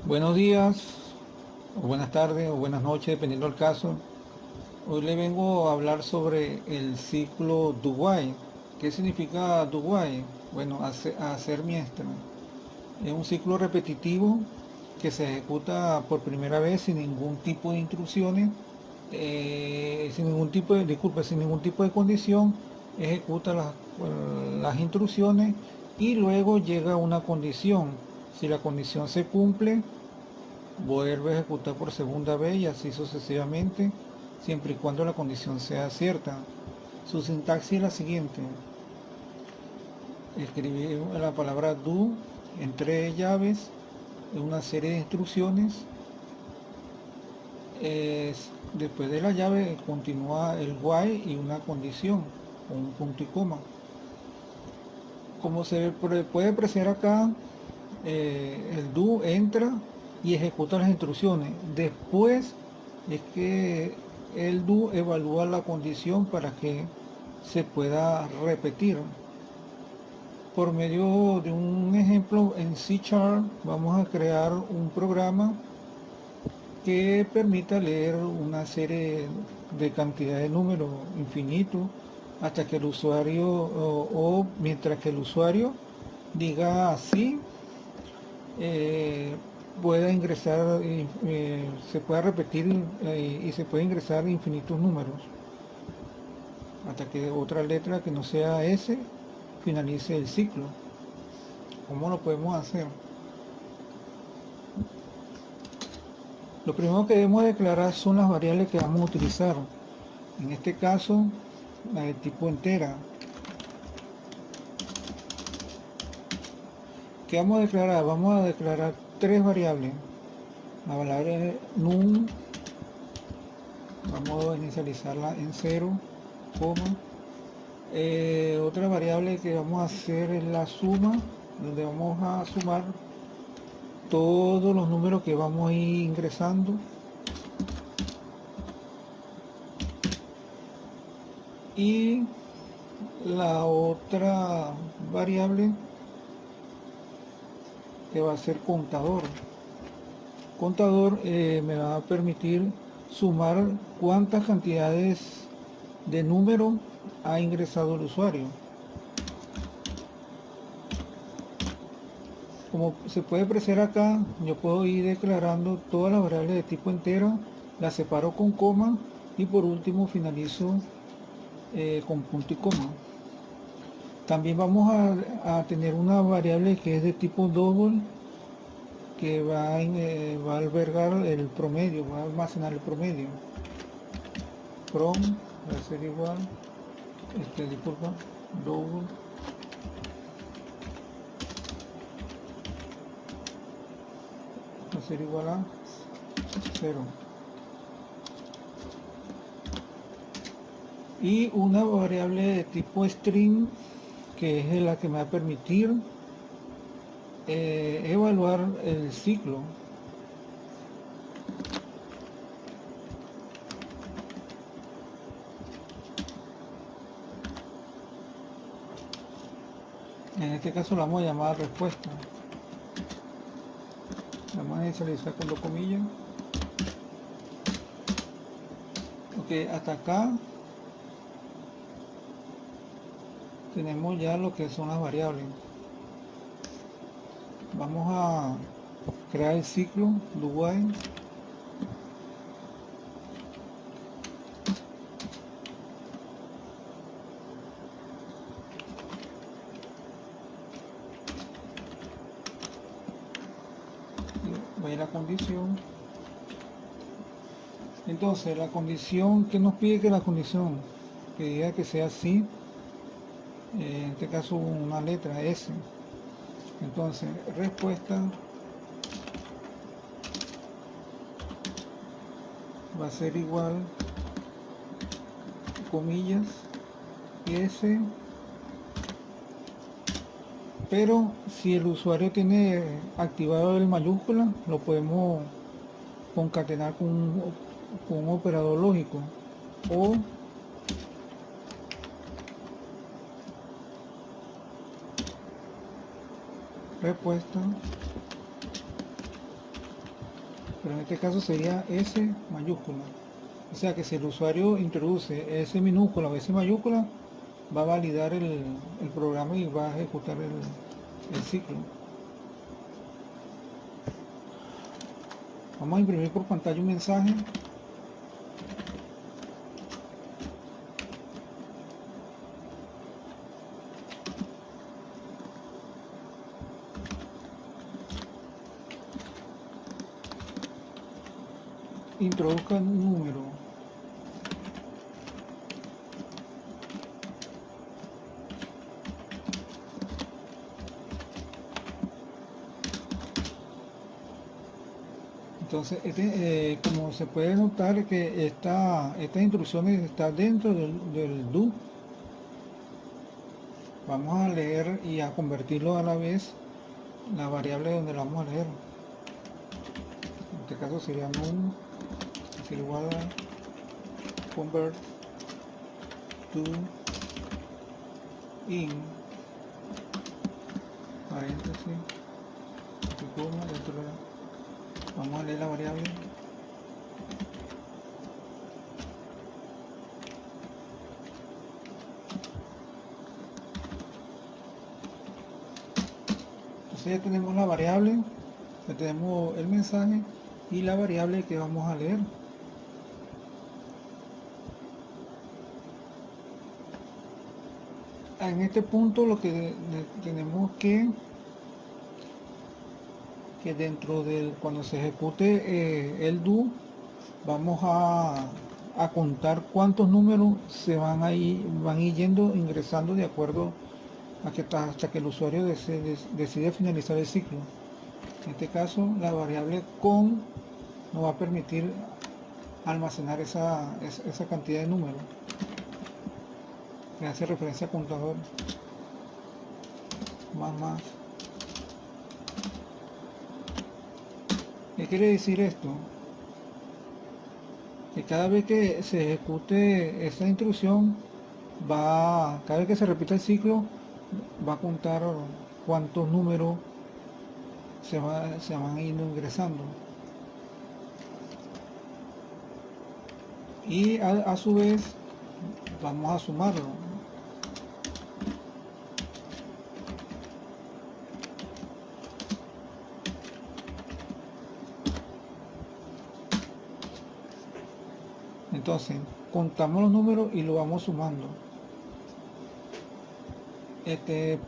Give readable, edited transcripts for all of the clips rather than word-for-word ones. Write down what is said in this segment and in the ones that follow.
Buenos días, o buenas tardes, o buenas noches, dependiendo del caso. Hoy le vengo a hablar sobre el ciclo do while. ¿Qué significa do while? Bueno, hacer mientras. Es un ciclo repetitivo que se ejecuta por primera vez sin ningún tipo de instrucciones, sin ningún tipo de, disculpe, sin ningún tipo de condición, ejecuta las instrucciones y luego llega una condición. Si la condición se cumple, vuelve a ejecutar por segunda vez y así sucesivamente, siempre y cuando la condición sea cierta. Su sintaxis es la siguiente: escribir la palabra do entre llaves, una serie de instrucciones. Después de la llave continúa el while y una condición, un punto y coma. Como se puede apreciar acá, el do entra y ejecuta las instrucciones. Después es que el do evalúa la condición para que se pueda repetir. Por medio de un ejemplo en C# vamos a crear un programa que permita leer una serie de cantidad de números infinitos hasta que el usuario o mientras que el usuario diga así, eh, pueda ingresar, se pueda repetir y se puede ingresar infinitos números hasta que otra letra que no sea S finalice el ciclo. ¿Cómo lo podemos hacer? Lo primero que debemos declarar son las variables que vamos a utilizar. En este caso, la de tipo entera. ¿Qué vamos a declarar? Vamos a declarar tres variables. La variable num, vamos a inicializarla en 0, coma. Otra variable que vamos a hacer es la suma, donde vamos a sumar todos los números que vamos a ir ingresando. Y la otra variable que va a ser contador. Contador me va a permitir sumar cuántas cantidades de número ha ingresado el usuario. Como se puede apreciar acá, yo puedo ir declarando todas las variables de tipo entero, las separo con coma y por último finalizo con punto y coma. También vamos a tener una variable que es de tipo double, que va a albergar el promedio, va a almacenar el promedio. From va a ser igual, disculpa, double va a ser igual a 0. Y una variable de tipo string, que es la que me va a permitir evaluar el ciclo. En este caso la vamos a llamar respuesta. La vamos a inicializar con dos comillas. Ok, hasta acá tenemos ya lo que son las variables. Vamos a crear el ciclo do while. Va a ir la condición. Entonces la condición, ¿qué nos pide? Que la condición que diga que sea así, en este caso una letra S. Entonces respuesta va a ser igual, comillas, S. Pero si el usuario tiene activado el mayúscula, lo podemos concatenar con un operador lógico. O respuesta pero en este caso sería S mayúscula. O sea que si el usuario introduce S minúscula o S mayúscula, va a validar el programa y va a ejecutar el ciclo. Vamos a imprimir por pantalla un mensaje. Introduzca un número. Entonces, como se puede notar que estas instrucciones están dentro del do, vamos a leer y a convertirlo a la vez la variable donde la vamos a leer. En este caso sería num, es igual a convert to in, paréntesis, dentro de vamos a leer la variable. Entonces ya tenemos la variable, ya tenemos el mensaje y la variable que vamos a leer. En este punto lo que tenemos que dentro del cuando se ejecute el do, vamos a contar cuántos números se van a ir yendo ingresando de acuerdo a que hasta que el usuario decide finalizar el ciclo. En este caso la variable con nos va a permitir almacenar esa cantidad de números que hace referencia a contador más. ¿Qué quiere decir esto? Que cada vez que se ejecute esa instrucción, cada vez que se repita el ciclo, va a contar cuántos números se van yendo ingresando. Y a su vez, vamos a sumarlo. Entonces, contamos los números y lo vamos sumando.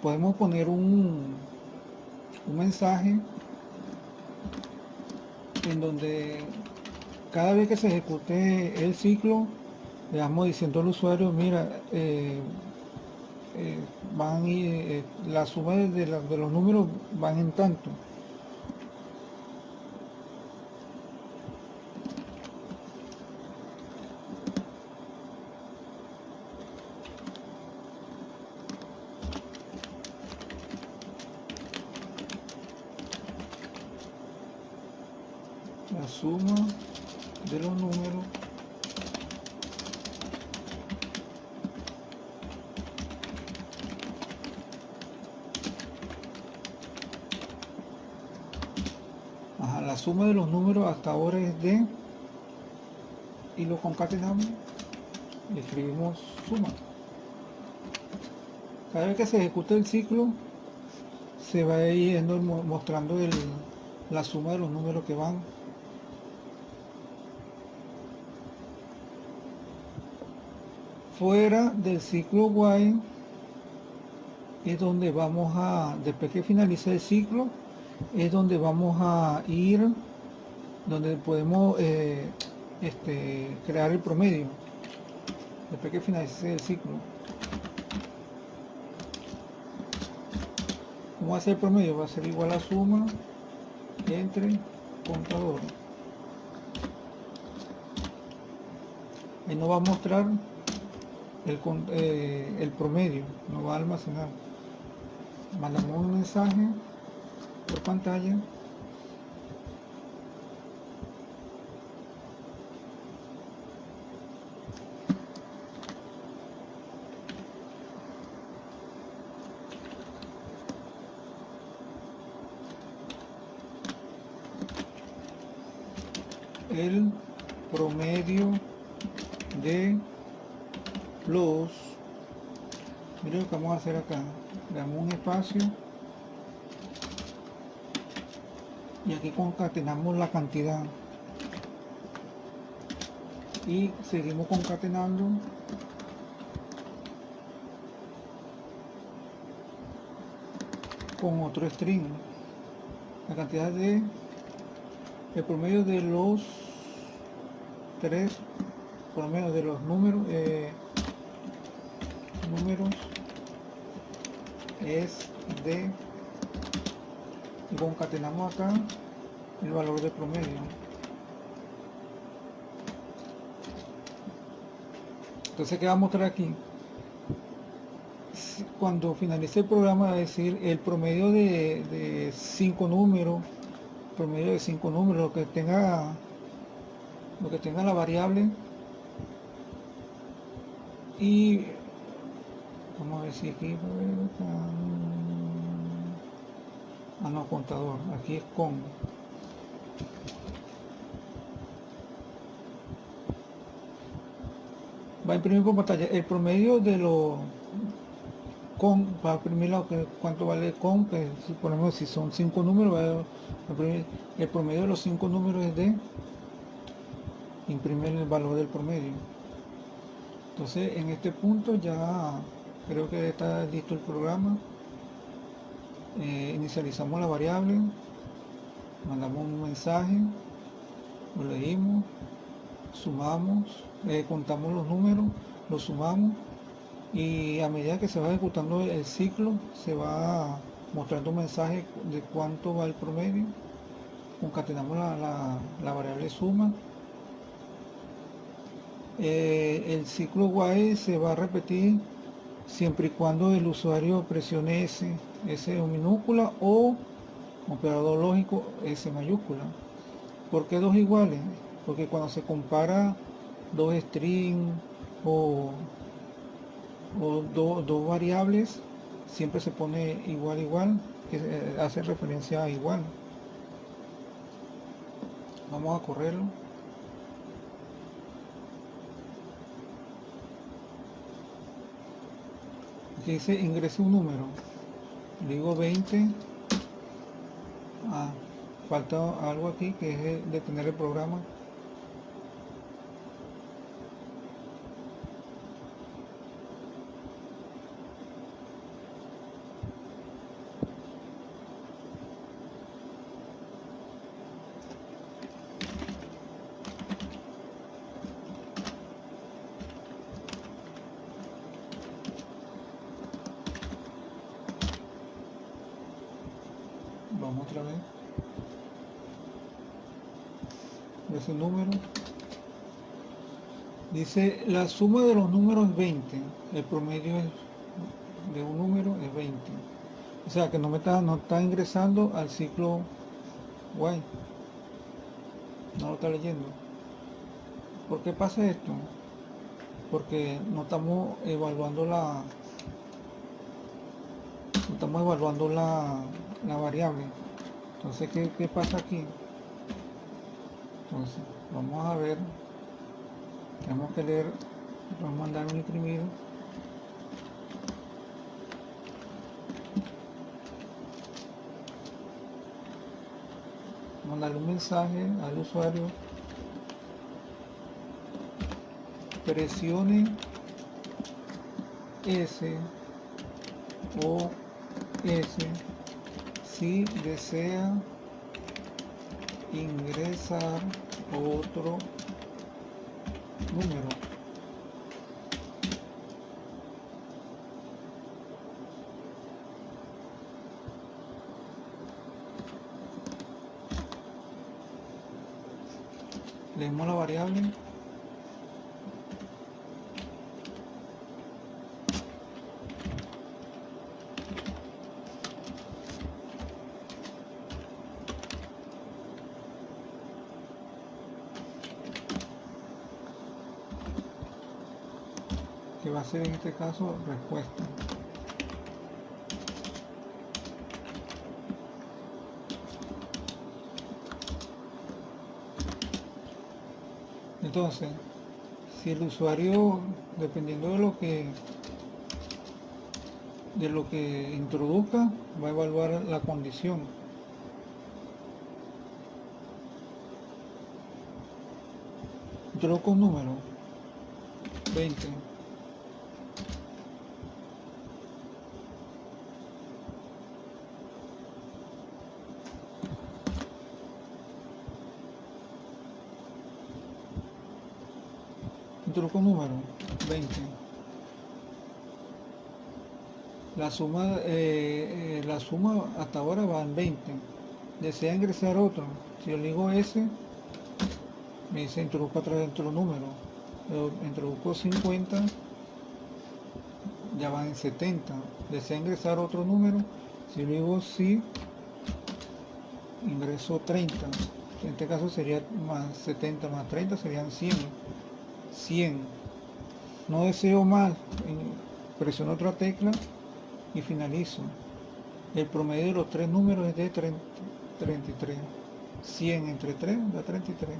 Podemos poner un mensaje en donde cada vez que se ejecute el ciclo, le vamos diciendo al usuario, mira, la suma de los números van en tanto. La suma de los números la suma de los números hasta ahora es de, y lo concatenamos y escribimos suma. Cada vez que se ejecute el ciclo se va a ir mostrando la suma de los números que van. Fuera del ciclo while es donde vamos después que finalice el ciclo, es donde vamos a ir, donde podemos crear el promedio, después que finalice el ciclo. ¿Cómo va a ser el promedio? Va a ser igual a suma entre contador. Ahí nos va a mostrar el promedio, nos va a almacenar. Mandamos un mensaje por pantalla. el promedio de los, miren lo que vamos a hacer acá, le damos un espacio y aquí concatenamos la cantidad y seguimos concatenando con otro string, la cantidad de el promedio de los tres, promedio de los números es de, y concatenamos acá el valor de promedio. Entonces, ¿qué va a mostrar aquí? Cuando finalice el programa va a decir el promedio de 5 números, promedio de 5 números, lo que tenga la variable, y vamos a decir aquí, no, contador, aquí es con. Va a imprimir por pantalla el promedio de los con, va a imprimir cuánto vale con, que suponemos si son 5 números, va a imprimir el promedio de los 5 números es de, imprimir el valor del promedio. Entonces en este punto ya creo que está listo el programa. Inicializamos la variable, mandamos un mensaje, lo leímos, sumamos, contamos los números, los sumamos, y a medida que se va ejecutando el ciclo se va mostrando un mensaje de cuánto va el promedio. Concatenamos la variable suma. El ciclo while se va a repetir siempre y cuando el usuario presione S o minúscula, o operador lógico S mayúscula. ¿Por qué dos iguales? Porque cuando se compara dos strings o dos variables, siempre se pone igual, que hace referencia a igual. Vamos a correrlo. Aquí dice ingrese un número, digo 20. Falta algo aquí que es detener el programa. Vamos otra vez. Ese número dice la suma de los números es 20, el promedio de un número es 20, o sea que no está ingresando al ciclo while, no lo está leyendo. ¿Por qué pasa esto? Porque no estamos evaluando la variable. Entonces, ¿qué pasa aquí? Entonces, vamos a ver, tenemos que leer, vamos a mandar un imprimir. Mandarle un mensaje al usuario: presione S o S si desea ingresar otro número. Leemos la variable. Que va a ser en este caso respuesta. Entonces, si el usuario, dependiendo de lo que introduzca, va a evaluar la condición. Introduco un número, 20. Introduzco un número, 20. La suma hasta ahora va en 20. Desea ingresar otro. Si yo le digo S, me dice introduzco otra vez otro número. Yo introduzco 50, ya van en 70. Desea ingresar otro número. Si yo le digo sí, ingreso 30. En este caso sería más 70 más 30 serían 100. 100. No deseo más. Presiono otra tecla y finalizo. El promedio de los tres números es de 33. 100 entre 3 da 33.